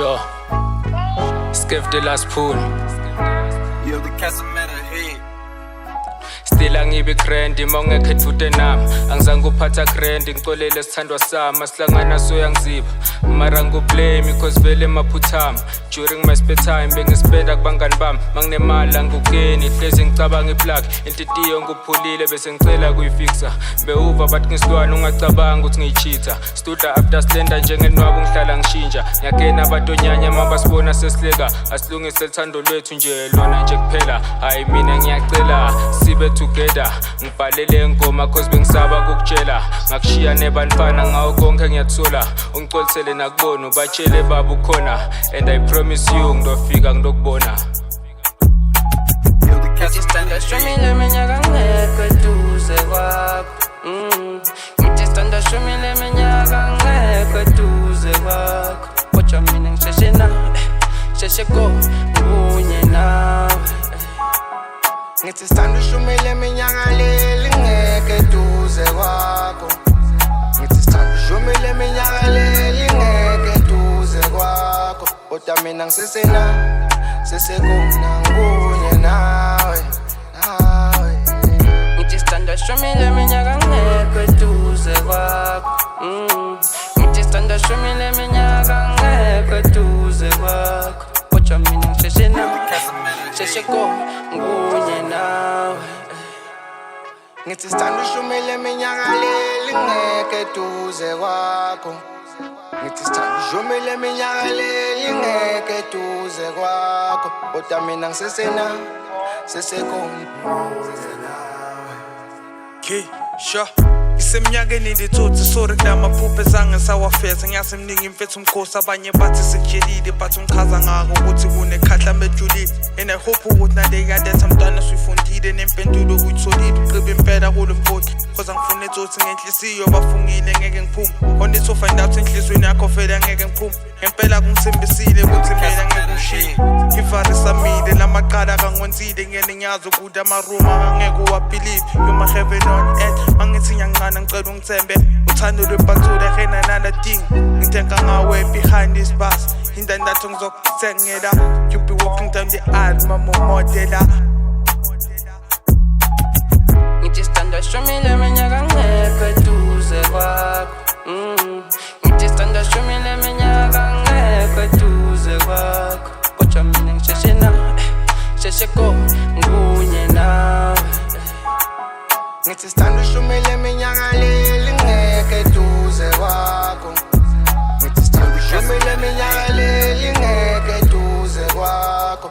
Sure. Skiff the last pool. Yo, the Casamata head. Still angibe grand mawungekho ethute nami angizange uphatha grand ngicolele sithandwa sami asihlangana so yangiziba mara ngiblame because vele emaphuthami during my spare time bengispenda kubangani bami manginemali angukeni hlezi ngicabanga iplug inhlitiyo nguphulile bese ngicela kuyifixa bewuva bathi ngisilwana ungacabanga ukuthi ngiyicheater studa after slender njengenwabo ngihlala ngishintsha ngiyakena abatonyanya mabasibona sesileka asilungise lithando lwethu nje lona nje kuphela hayi mina ngiyacela sibe together ngibhalele ngoma cause bengisaba ukukutshela ngakushiya nebanifana ngawo konke ngiyathola ungicolisele nakubona ubatshele baba ukhona and I promise you ngidofika ngidokubona Ngithi stand shomile minyaka ngekho eduze kwakho Ngithi stand shomile minyaka ngekho eduze kwakho Kodwa mina ngisheshe na sheshe go kunye nawe Ngithi stand shomile minyaka leli ngekho eduze kwakho Ngithi stand shomile minyaka leli ngekho eduze kwakho Kodwa mina ngisese na sesekona kunye nawe Ngithi stand shomile minyaka ngekho eduze kwakho Ngithi stand shomile minyaka ngekho eduze kwakho Kodwa mina ngisheshe na sheshe go kunye nawe Ngithi stand shomile minyaka leli ngekho eduze kwakho Ngithi stand shomile minyaka leli ngekho eduze kwakho Kodwa mina ngisesena sesekona Sure. Iseminyakeni ndithuthi sorry kulamaphupho ezangisawafeza ngiyasemningi mfethu umkhosi abanye bathi sekujelile but umchaza ngako ukuthi kunekhahla mejulile and I hope ukuthi nadeyaletha mntwana suyifundile nempendulo uyitholile uqibe impela kulo mgodi cause angifuna ethothi ngenhlisiyo bafungile ngeke ngiphume on it to find out enhlizweni yakho vele ngeke ngiphume ngempela kungisembisile ukuthi mina ngeke ngishiye ngivarisa mile lamaqala kangwenzile ngene ngiyazi ukuthi amaruma angeke uwabelieve you my heaven on earth mangithi ngiyangqana ngicela ungithembe uthando lwempathula khena nalading ngithenga ngawe behind this bus indandatho ngizokuthengela you be walking down the aisle mama modela Ngithi stand shomile minyaka ngekho eduze kwakho Ngithi stand shomile minyaka ngekho eduze kwakho Kodwa mina ngisheshe na sheshe go kunye nawe Ngithi stand shomile minyaka leli ngekho eduze kwakho Ngithi stand shomile minyaka leli ngekho eduze kwakho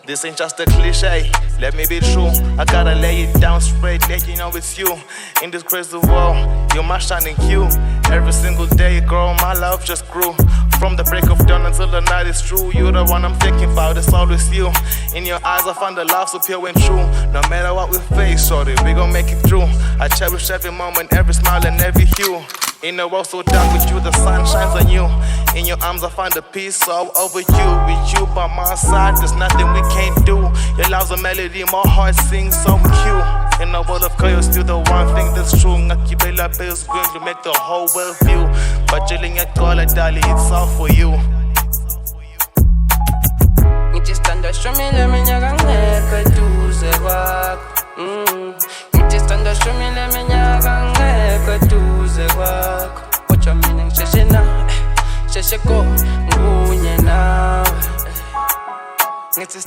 This ain't just a cliche, let me be true. I gotta lay it down straight, let you know it's you. In this crazy world, you're my shining hue. Every single day, girl, my love just grew. From the break of dawn until the night is true. You're the one I'm thinking about, it's always you. In your eyes, I find the love so pure and true. No matter what we face, shorty, we gon' make it through. I cherish every moment, every smile and every hue. In a world so dark with you, the sun shines on you. In your arms I find a peace all over you. With you by my side, there's nothing we can't do. Your love's a melody, my heart sings so cute. In a world of chaos, still the one thing that's true. Ngakibela bills green to make the whole world view. But chilling at call dali, it's all for you. Ngithi stand shomile minyaka ngekho eduze kwakho Ngithi stand shomile minyaka ngekho eduze kwakho Kodwa mina ngisheshe na sheshe go kunye nawe Ngithi